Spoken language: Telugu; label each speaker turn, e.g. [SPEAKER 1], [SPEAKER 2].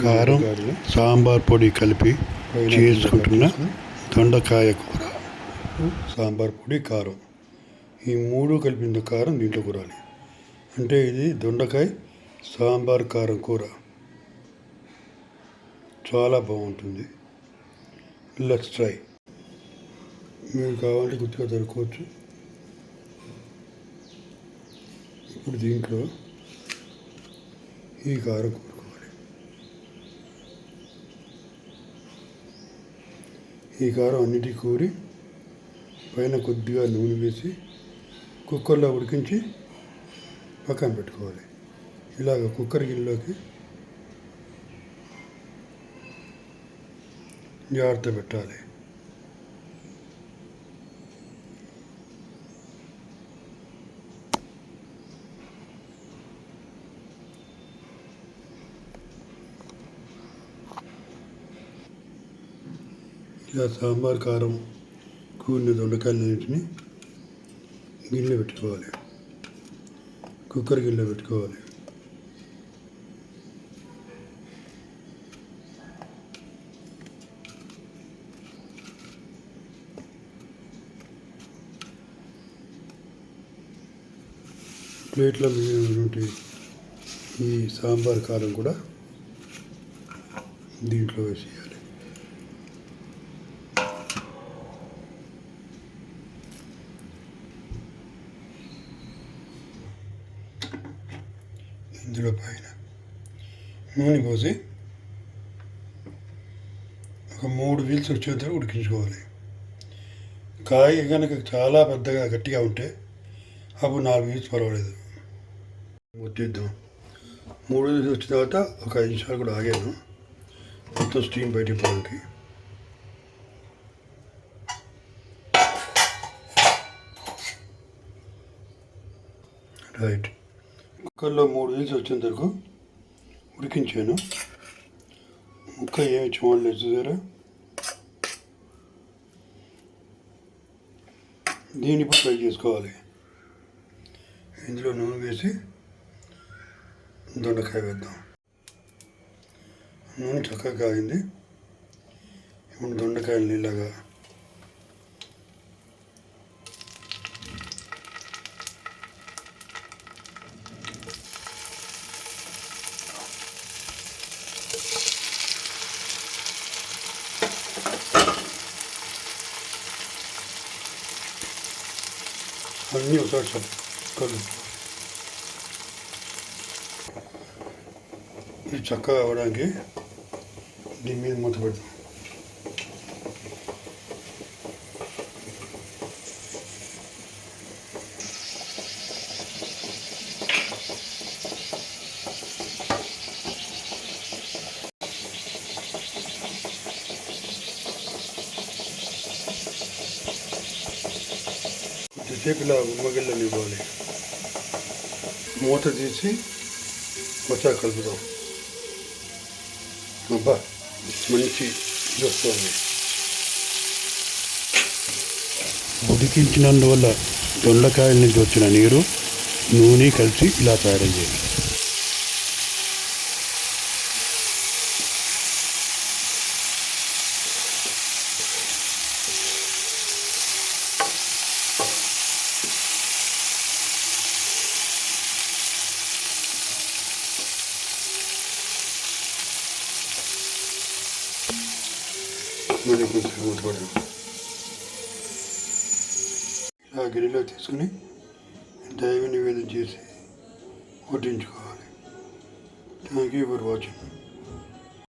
[SPEAKER 1] కారం సాంబార్ పొడి కలిపి చేసుకుంటున్న దొండకాయ కూర. సాంబార్ పొడి కారం ఈ మూడు కలిపిన కారం దీంట్లో కూరాలి. అంటే ఇది దొండకాయ సాంబార్ కారం కూర చాలా బాగుంటుంది. Let's try. మీరు కావాలంటే గుర్తుగా దొరకవచ్చు. ఇప్పుడు దీంట్లో ఈ కారం కూరుకోవాలి. ఈ కారం అన్నిటికీ కూరి పైన కొద్దిగా నూనె వేసి కుక్కర్లో ఉడికించి పక్కన పెట్టుకోవాలి. ఇలాగ కుక్కర్ గిన్నెలోకి జాగ్రత్త పెట్టాలి. ఇలా సాంబార్ కారం కూరిన దొండకాయలన్నింటినీ గిన్నె పెట్టుకోవాలి. కుక్కర్ గిన్నె పెట్టుకోవాలి. ప్లేట్లో మిగిలినటువంటి ఈ సాంబార్ కారం కూడా దీంట్లో వేసేయాలి. ఇందులో పైన నూనె పోసి ఒక 3 వీల్స్ వచ్చేంత ఉడికించుకోవాలి. కాయ కనుక చాలా పెద్దగా గట్టిగా ఉంటే అప్పుడు 4 వీల్స్ పర్వాలేదు. ముట్టిద్దాం. 3 వీల్స్ వచ్చిన తర్వాత ఒక 5 నిమిషాలు కూడా ఆగాను మొత్తం స్టీమ్ బయటికి పోవడానికి. రైట్. కుక్కర్లో 3 వీల్స్ వచ్చేంత వరకు ఉడికించాను. ముక్క ఏమి చూడలేదు చూసారా. దీన్ని ఇప్పుడు ఫ్రై చేసుకోవాలి. ఇందులో నూనె వేసి దొండకాయ వేద్దాం. నూనె చక్కగా కాగింది. ఇప్పుడు దొండకాయలు ఇలాగా అన్నీ ఒకసారి కలుపు. ఇది చక్కగా అవ్వడానికి దీని మీద మూత పెడతాం. కొద్దిసేపు ఇలా ఉమ్మగిళ్ళని ఇవ్వాలి. మూత తీసి ఒకసారి కలుపుదాం. అబ్బా మంచి వస్తుంది. ఉడికించినందువల్ల దొండకాయల నుంచి వచ్చిన నీరు నూనె కలిసి ఇలా తయారయ్యేది. మళ్ళీ కొంచెం మూతపడడం. ఇలా గిన్నెలో తీసుకుని దైవ నివేదన చేసి వడ్డించుకోవాలి. Thank you for watching.